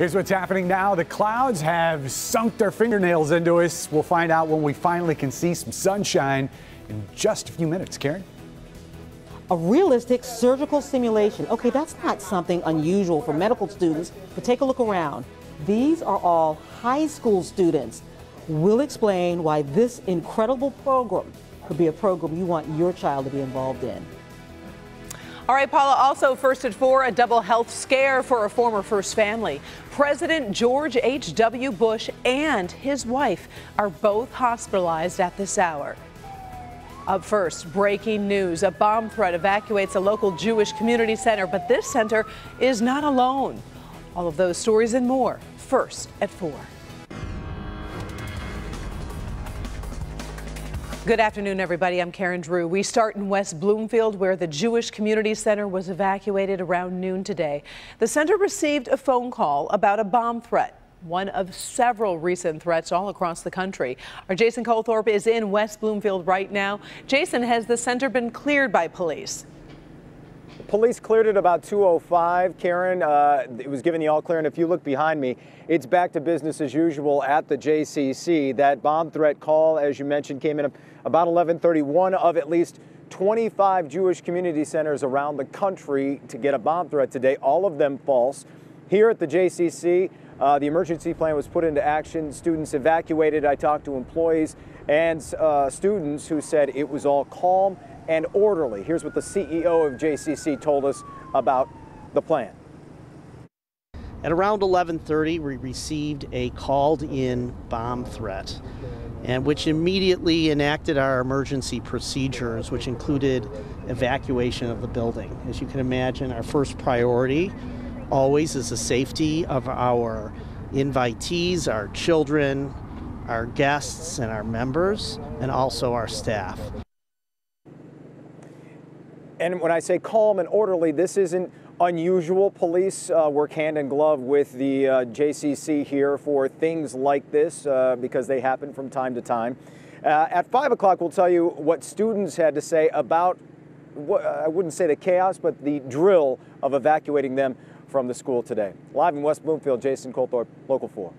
Here's what's happening now. The clouds have sunk their fingernails into us. We'll find out when we finally can see some sunshine in just a few minutes. Karen? A realistic surgical simulation. Okay, that's not something unusual for medical students, but take a look around. These are all high school students. We'll explain why this incredible program could be a program you want your child to be involved in. All right, Paula, also first at 4, a double health scare for a former First Family. President George H.W. Bush and his wife are both hospitalized at this hour. Up first, breaking news. A bomb threat evacuates a local Jewish community center, but this center is not alone. All of those stories and more, first at 4. Good afternoon, everybody. I'm Karen Drew. We start in West Bloomfield, where the Jewish Community Center was evacuated around noon today. The center received a phone call about a bomb threat, one of several recent threats all across the country. Our Jason Colthorpe is in West Bloomfield right now. Jason, has the center been cleared by police? Police cleared it about 2:05. Karen, it was given the all clear, and if you look behind me, it's back to business as usual at the JCC. That bomb threat call, as you mentioned, came in about 11:31 of at least 25 Jewish community centers around the country to get a bomb threat today, all of them false. Here at the JCC, the emergency plan was put into action. Students evacuated. I talked to employees and students who said it was all calm and orderly. Here's what the CEO of JCC told us about the plan. At around 11:30, we received a called-in bomb threat, and which immediately enacted our emergency procedures, which included evacuation of the building. As you can imagine, our first priority always is the safety of our invitees, our children, our guests, and our members, and also our staff. And when I say calm and orderly, this isn't unusual. Police work hand in glove with the JCC here for things like this because they happen from time to time. At 5 o'clock, we'll tell you what students had to say about, I wouldn't say the chaos, but the drill of evacuating them from the school today. Live in West Bloomfield, Jason Colthorpe, Local 4.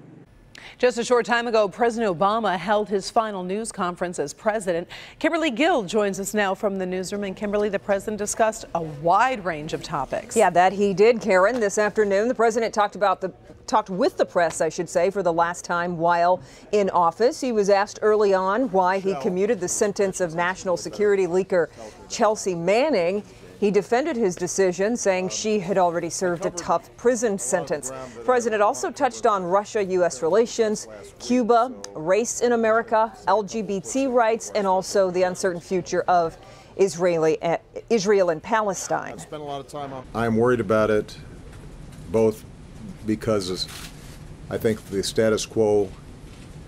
Just a short time ago, President Obama held his final news conference as president. Kimberly Gill joins us now from the newsroom. And Kimberly, the president discussed a wide range of topics. Yeah, that he did, Karen. This afternoon, the president talked with the press, I should say, for the last time while in office. He was asked early on why he commuted the sentence of national security leaker Chelsea Manning. He defended his decision, saying she had already served a tough prison sentence. The president also touched on Russia-U.S. relations, Cuba, race in America, LGBT rights, and also the uncertain future of Israel and Palestine. I'm worried about it, both because I think the status quo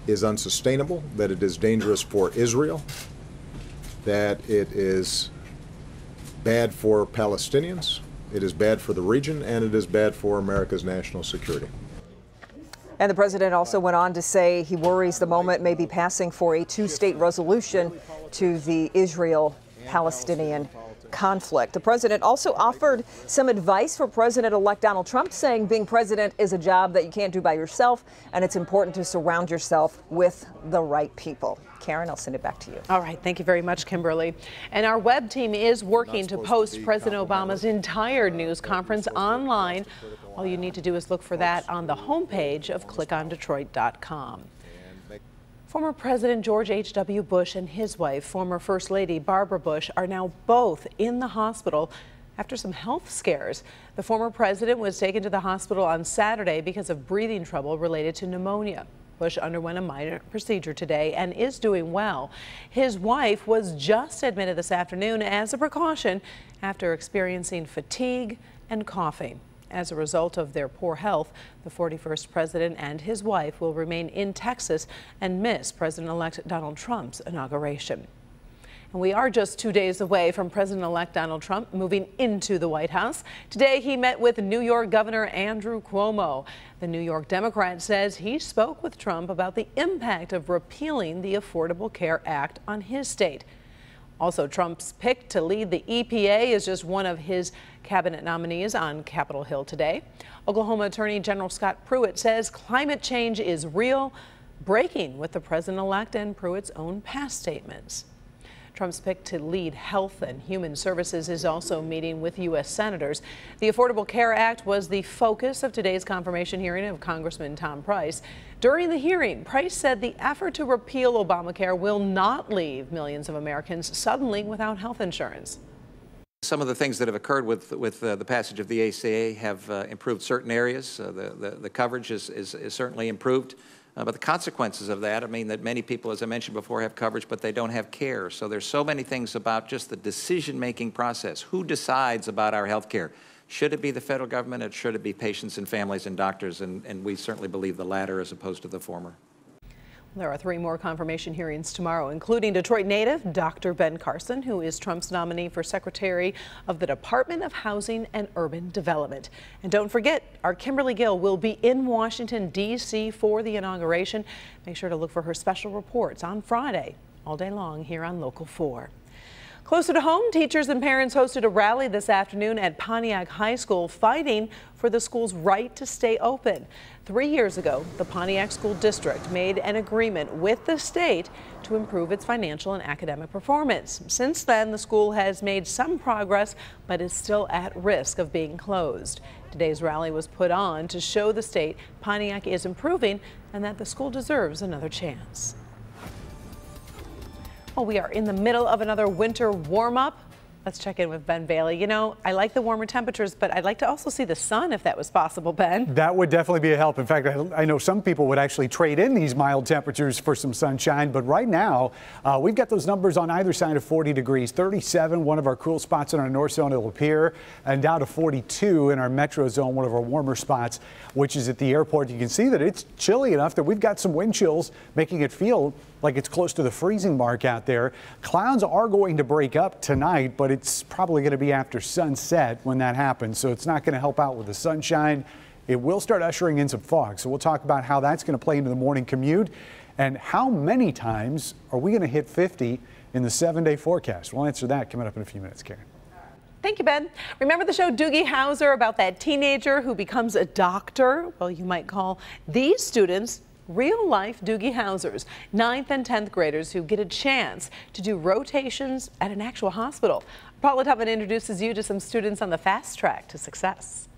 is unsustainable, that it is dangerous for Israel, that it is bad for Palestinians, it is bad for the region, and it is bad for America's national security. And the president also went on to say he worries the moment may be passing for a two-state resolution to the Israel-Palestinian conflict. The president also offered some advice for President-elect Donald Trump, saying being president is a job that you can't do by yourself, and it's important to surround yourself with the right people. Karen, I'll send it back to you. All right. Thank you very much, Kimberly. And our web team is working to post President Obama's entire news conference online. All you need to do is look for that on the homepage of clickondetroit.com. Former President George H.W. Bush and his wife, former First Lady Barbara Bush, are now both in the hospital after some health scares. The former president was taken to the hospital on Saturday because of breathing trouble related to pneumonia. Bush underwent a minor procedure today and is doing well. His wife was just admitted this afternoon as a precaution after experiencing fatigue and coughing. As a result of their poor health, the 41st president and his wife will remain in Texas and miss President-elect Donald Trump's inauguration. And we are just 2 days away from President-elect Donald Trump moving into the White House. Today, he met with New York Governor Andrew Cuomo. The New York Democrat says he spoke with Trump about the impact of repealing the Affordable Care Act on his state. Also, Trump's pick to lead the EPA is just one of his cabinet nominees on Capitol Hill today. Oklahoma Attorney General Scott Pruitt says climate change is real, breaking with the president-elect and Pruitt's own past statements. Trump's pick to lead Health and Human Services is also meeting with U.S. senators. The Affordable Care Act was the focus of today's confirmation hearing of Congressman Tom Price. During the hearing, Price said the effort to repeal Obamacare will not leave millions of Americans suddenly without health insurance. Some of the things that have occurred with the passage of the ACA have improved certain areas. The coverage is certainly improved. But the consequences of that, I mean, that many people, as I mentioned before, have coverage, but they don't have care. So there's so many things about just the decision-making process. Who decides about our health care? Should it be the federal government, or should it be patients and families and doctors? And we certainly believe the latter as opposed to the former. There are 3 more confirmation hearings tomorrow, including Detroit native Dr. Ben Carson, who is Trump's nominee for Secretary of the Department of Housing and Urban Development. And don't forget, our Kimberly Gill will be in Washington, D.C. for the inauguration. Make sure to look for her special reports on Friday, all day long here on Local 4. Closer to home, teachers and parents hosted a rally this afternoon at Pontiac High School fighting for the school's right to stay open. 3 years ago, the Pontiac School District made an agreement with the state to improve its financial and academic performance. Since then, the school has made some progress, but is still at risk of being closed. Today's rally was put on to show the state Pontiac is improving and that the school deserves another chance. Well, we are in the middle of another winter warm-up. Let's check in with Ben Bailey. You know, I like the warmer temperatures, but I'd like to also see the sun if that was possible, Ben. That would definitely be a help. In fact, I know some people would actually trade in these mild temperatures for some sunshine. But right now, we've got those numbers on either side of 40 degrees. 37, one of our cool spots in our north zone, it'll appear, and down to 42 in our metro zone, one of our warmer spots, which is at the airport. You can see that it's chilly enough that we've got some wind chills, making it feel like it's close to the freezing mark out there. Clouds are going to break up tonight, but it's probably going to be after sunset when that happens. So it's not going to help out with the sunshine. It will start ushering in some fog. So we'll talk about how that's going to play into the morning commute and how many times are we going to hit 50 in the 7-day forecast. We'll answer that coming up in a few minutes, Karen. Thank you, Ben. Remember the show Doogie Howser about that teenager who becomes a doctor? Well, you might call these students real-life Doogie Howsers, 9th and 10th graders who get a chance to do rotations at an actual hospital. Paula Tubman introduces you to some students on the fast track to success.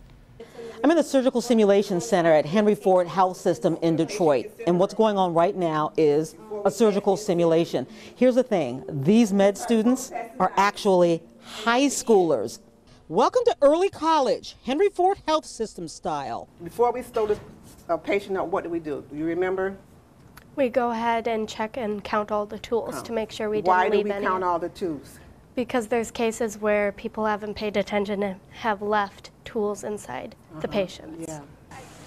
I'm in the Surgical Simulation Center at Henry Ford Health System in Detroit, and what's going on right now is a surgical simulation. Here's the thing, these med students are actually high schoolers. Welcome to early college, Henry Ford Health System style. Before we start a patient out, what do? Do you remember? We go ahead and check and count all the tools to make sure we didn't leave any. Why do we count all the tools? Because there's cases where people haven't paid attention and have left tools inside the patients. Yeah.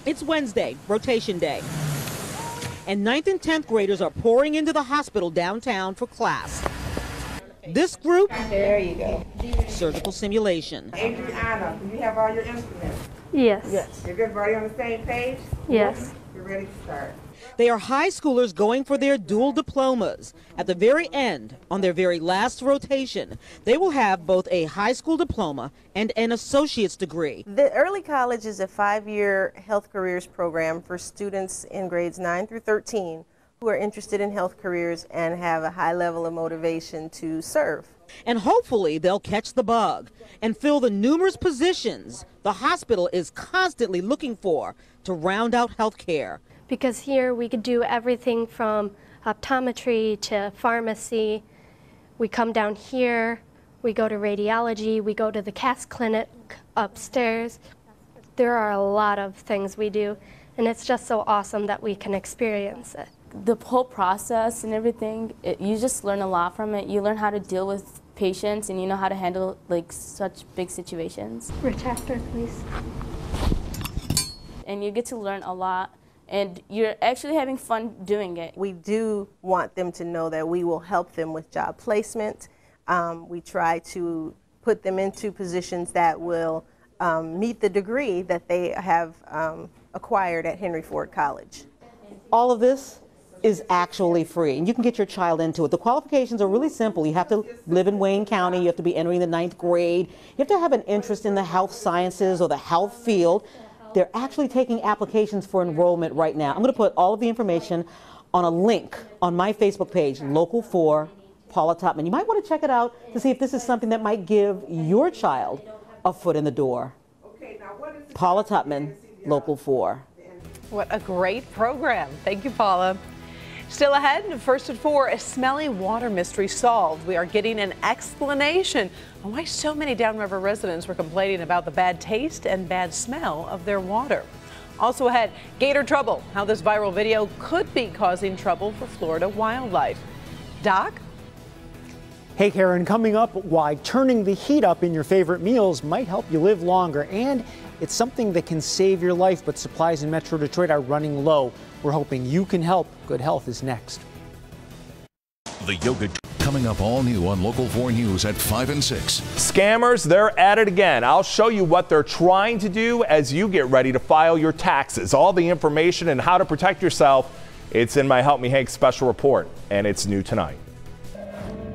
It's Wednesday, rotation day, and 9th and 10th graders are pouring into the hospital downtown for class. This group, There you go. surgical simulation. Adriana, do you have all your instruments? Yes. Yes. Is everybody on the same page? Yes. You're ready to start. They are high schoolers going for their dual diplomas. At the very end, on their very last rotation, they will have both a high school diploma and an associate's degree. The Early College is a 5-year health careers program for students in grades 9 through 13 who are interested in health careers and have a high level of motivation to serve. And hopefully they'll catch the bug and fill the numerous positions the hospital is constantly looking for to round out health care. Because here we could do everything from optometry to pharmacy. We come down here, we go to radiology, we go to the CAS clinic upstairs. There are a lot of things we do, and it's just so awesome that we can experience it. The whole process and everything, you just learn a lot from it. You learn how to deal with patients, and you know how to handle like such big situations. Retractor, please. And you get to learn a lot, and you're actually having fun doing it. We do want them to know that we will help them with job placement. We try to put them into positions that will meet the degree that they have acquired at Henry Ford College. All of this is actually free, and you can get your child into it. The qualifications are really simple. You have to live in Wayne County. You have to be entering the 9th grade. You have to have an interest in the health sciences or the health field. They're actually taking applications for enrollment right now. I'm going to put all of the information on a link on my Facebook page, Local 4, Paula Tutman. You might want to check it out to see if this is something that might give your child a foot in the door. Paula Tutman, Local 4. What a great program. Thank you, Paula. Still ahead, first at 4, a smelly water mystery solved. We are getting an explanation on why so many downriver residents were complaining about the bad taste and bad smell of their water. Also ahead, gator trouble, how this viral video could be causing trouble for Florida wildlife. Doc? Hey Karen, coming up, why turning the heat up in your favorite meals might help you live longer, and it's something that can save your life, but supplies in Metro Detroit are running low. We're hoping you can help. Good Health is next. The Yoga coming up all new on Local 4 News at 5 and 6. Scammers, they're at it again. I'll show you what they're trying to do as you get ready to file your taxes. All the information and how to protect yourself, it's in my Help Me Hank special report, and it's new tonight.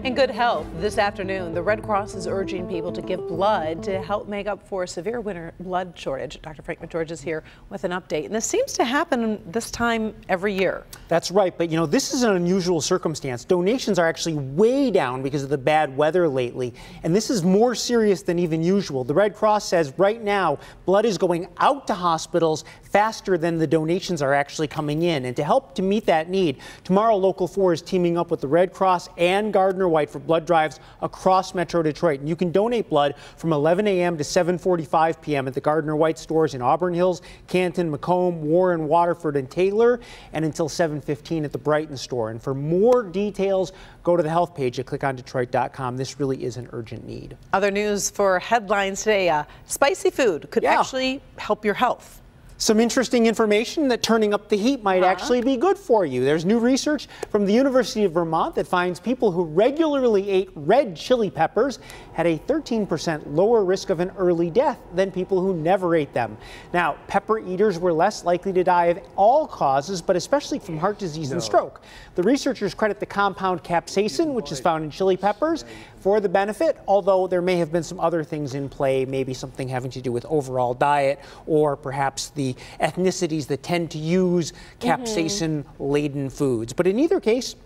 In Good Health this afternoon, the Red Cross is urging people to give blood to help make up for a severe winter blood shortage. Dr. Frank McGeorge is here with an update, and this seems to happen this time every year. That's right, but you know, this is an unusual circumstance. Donations are actually way down because of the bad weather lately, and this is more serious than even usual. The Red Cross says right now blood is going out to hospitals faster than the donations are actually coming in. And to help to meet that need, tomorrow Local 4 is teaming up with the Red Cross and Gardner White for blood drives across Metro Detroit. And you can donate blood from 11 a.m. to 7:45 p.m. at the Gardner White stores in Auburn Hills, Canton, Macomb, Warren, Waterford, and Taylor, and until 7:15 at the Brighton store. And for more details, go to the health page at clickondetroit.com. This really is an urgent need. Other news for headlines today, spicy food could actually help your health. Some interesting information that turning up the heat might actually be good for you. There's new research from the University of Vermont that finds people who regularly ate red chili peppers had a 13% lower risk of an early death than people who never ate them. Now, pepper eaters were less likely to die of all causes, but especially from heart disease and stroke. The researchers credit the compound capsaicin, which is found in chili peppers, for the benefit, although there may have been some other things in play, maybe something having to do with overall diet, or perhaps the ethnicities that tend to use capsaicin-laden foods. But in either case,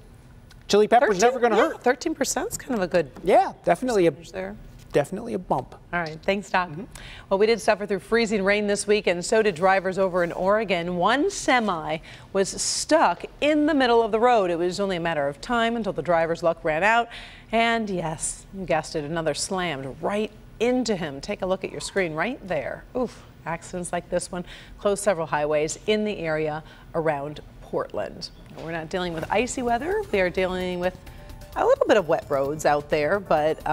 chili pepper's never going to hurt. 13% is kind of a good. Yeah, definitely a bump. All right, thanks, Doc. Well, we did suffer through freezing rain this week, and so did drivers over in Oregon. One semi was stuck in the middle of the road. It was only a matter of time until the driver's luck ran out. And yes, you guessed it, another slammed right into him. Take a look at your screen right there. Oof, accidents like this one closed several highways in the area around Portland. We're not dealing with icy weather. We are dealing with a little bit of wet roads out there, but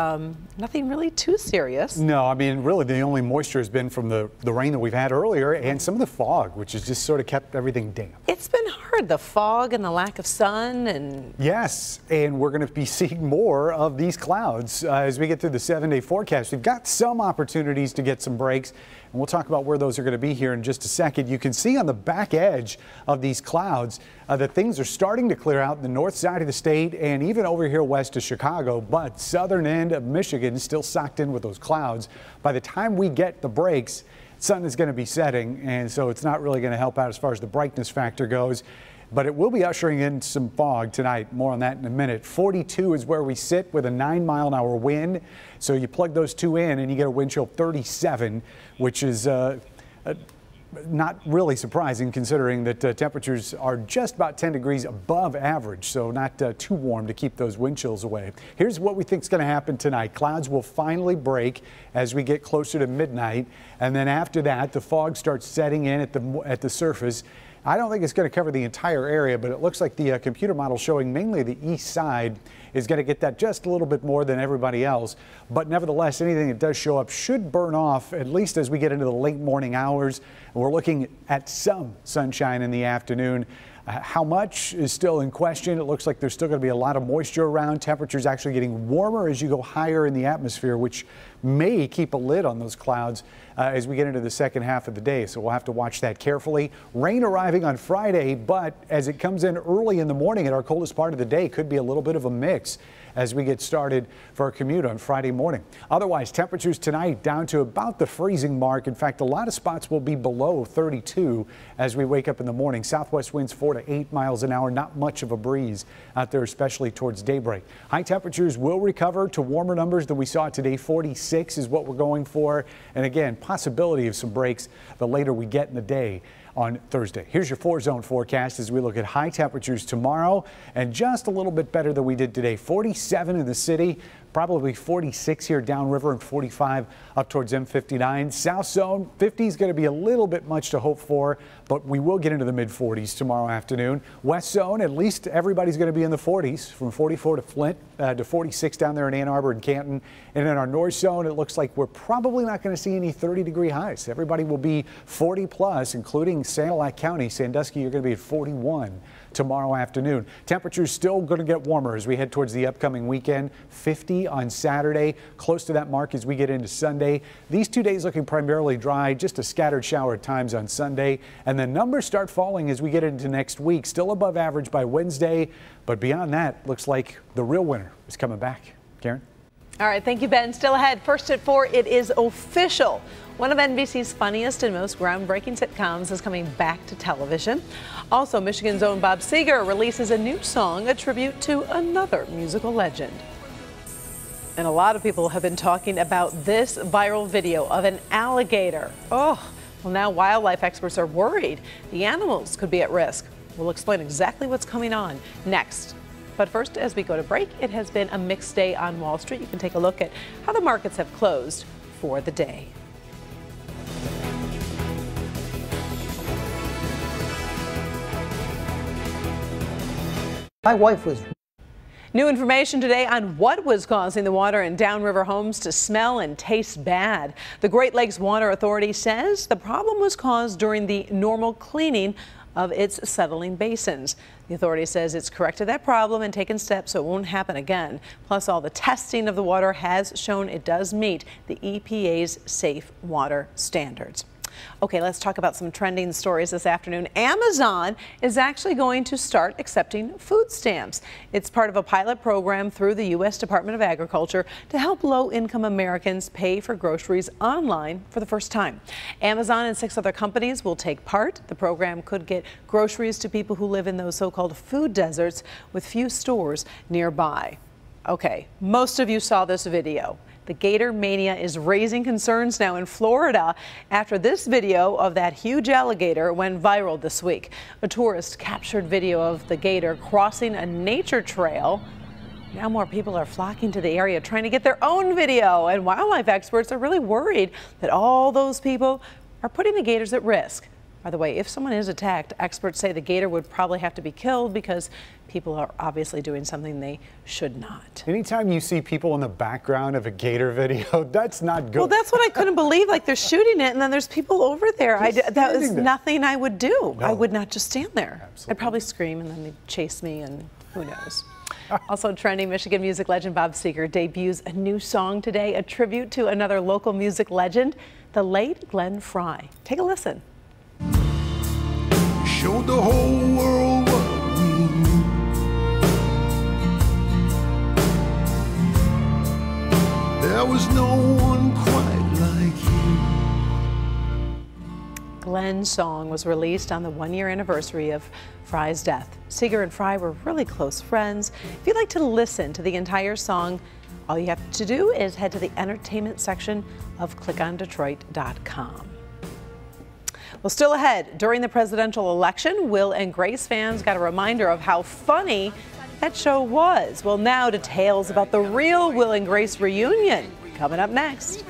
nothing really too serious. No, I mean, really the only moisture has been from the rain that we've had earlier and some of the fog, which has just sort of kept everything damp. It's been hard, the fog and the lack of sun. And yes, and we're going to be seeing more of these clouds as we get through the 7-day forecast. We've got some opportunities to get some breaks, and we'll talk about where those are going to be here in just a second. You can see on the back edge of these clouds that things are starting to clear out in the north side of the state and even over here west of Chicago, but southern end of Michigan is still socked in with those clouds. By the time we get the breaks, sun is going to be setting, and so it's not really going to help out as far as the brightness factor goes. But it will be ushering in some fog tonight. More on that in a minute. 42 is where we sit with a 9-mile-an-hour wind. So you plug those two in and you get a wind chill 37, which is not really surprising considering that temperatures are just about 10 degrees above average, so not too warm to keep those wind chills away. Here's what we think is going to happen tonight. Clouds will finally break as we get closer to midnight, and then after that the fog starts setting in at the surface. I don't think it's going to cover the entire area, but it looks like the computer model showing mainly the east side is going to get that just a little bit more than everybody else. But nevertheless, anything that does show up should burn off, at least as we get into the late morning hours. And we're looking at some sunshine in the afternoon. How much is still in question. It looks like there's still going to be a lot of moisture around. Temperatures actually getting warmer as you go higher in the atmosphere, which may keep a lid on those clouds as we get into the second half of the day. So we'll have to watch that carefully. Rain arriving on Friday, but as it comes in early in the morning at our coldest part of the day, could be a little bit of a mix as we get started for our commute on Friday morning. Otherwise, temperatures tonight down to about the freezing mark. In fact, a lot of spots will be below 32 as we wake up in the morning. Southwest winds 4 to 8 miles an hour. Not much of a breeze out there, especially towards daybreak. High temperatures will recover to warmer numbers than we saw today. 46 is what we're going for. And again, possibility of some breaks the later we get in the day on Thursday. Here's your 4-zone forecast as we look at high temperatures tomorrow, and just a little bit better than we did today. 47 in the city, probably 46 here downriver, and 45 up towards M59. South zone, 50 is going to be a little bit much to hope for, but we will get into the mid-40s tomorrow afternoon. West zone, at least everybody's going to be in the 40s, from 44 to Flint to 46 down there in Ann Arbor and Canton. And in our north zone, it looks like we're probably not going to see any 30-degree highs. Everybody will be 40 plus, including Sanilac County. Sandusky, you're going to be at 41 tomorrow afternoon. Temperatures still going to get warmer as we head towards the upcoming weekend. 50 on Saturday, close to that mark as we get into Sunday. These 2 days looking primarily dry, just a scattered shower at times on Sunday. And then numbers start falling as we get into next week. Still above average by Wednesday, but beyond that, looks like the real winter is coming back. Karen? All right, thank you, Ben. Still ahead, first at 4, it is official. One of NBC's funniest and most groundbreaking sitcoms is coming back to television. Also, Michigan's own Bob Seger releases a new song, a tribute to another musical legend. And a lot of people have been talking about this viral video of an alligator. Oh, well, now wildlife experts are worried the animals could be at risk. We'll explain exactly what's coming on next. But first, as we go to break, it has been a mixed day on Wall Street. You can take a look at how the markets have closed for the day. My wife was. New information today on what was causing the water in downriver homes to smell and taste bad. The Great Lakes Water Authority says the problem was caused during the normal cleaning of its settling basins. The authority says it's corrected that problem and taken steps so it won't happen again. Plus, all the testing of the water has shown it does meet the EPA's safe water standards. Okay, let's talk about some trending stories this afternoon. Amazon is actually going to start accepting food stamps. It's part of a pilot program through the U.S. Department of Agriculture to help low-income Americans pay for groceries online for the first time. Amazon and 6 other companies will take part. The program could get groceries to people who live in those so-called food deserts with few stores nearby. Okay, most of you saw this video. The gator mania is raising concerns now in Florida after this video of that huge alligator went viral this week. A tourist captured video of the gator crossing a nature trail. Now more people are flocking to the area trying to get their own video, and wildlife experts are really worried that all those people are putting the gators at risk. By the way, if someone is attacked, experts say the gator would probably have to be killed because people are obviously doing something they should not. Anytime you see people in the background of a gator video, that's not good. Well, that's what I couldn't believe. Like, they're shooting it and then there's people over there. That was nothing I would do. No. I would not just stand there. Absolutely. I'd probably scream and then they'd chase me and who knows. Also trending, Michigan music legend Bob Seger debuts a new song today, a tribute to another local music legend, the late Glenn Frey. Take a listen. Showed the whole world what we knew. There was no one quite like you. Glenn's song was released on the 1-year anniversary of Frey's death. Seger and Frey were really close friends. If you'd like to listen to the entire song, all you have to do is head to the entertainment section of clickondetroit.com. Well, still ahead, during the presidential election, Will and Grace fans got a reminder of how funny that show was. Well, now details about the real Will and Grace reunion coming up next.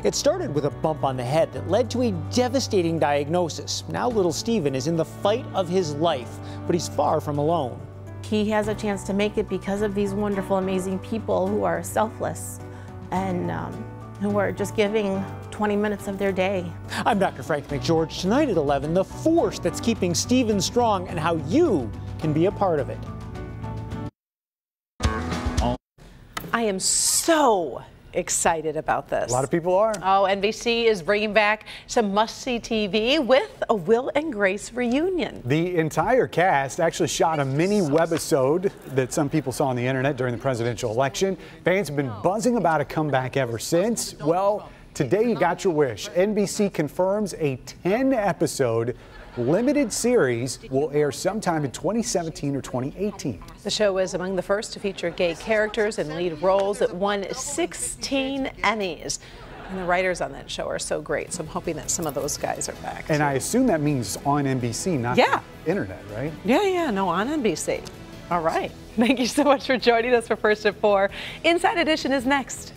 It started with a bump on the head that led to a devastating diagnosis. Now little Steven is in the fight of his life, but he's far from alone. He has a chance to make it because of these wonderful, amazing people who are selfless and who are just giving 20 minutes of their day. I'm Dr. Frank McGeorge. Tonight at 11, the force that's keeping Steven strong and how you can be a part of it. I am so excited about this. A lot of people are. Oh, NBC is bringing back some must-see TV with a Will and Grace reunion. The entire cast actually shot a mini webisode that some people saw on the internet during the presidential election. Fans have been buzzing about a comeback ever since. Well, today you got your wish. NBC confirms a 10-episode limited series will air sometime in 2017 or 2018. The show is among the first to feature gay characters in lead roles. It won 16 Emmys. And the writers on that show are so great, so I'm hoping that some of those guys are back. And I assume that means on NBC, not the internet, right? Yeah, no, on NBC. All right. Thank you so much for joining us for First at 4. Inside Edition is next.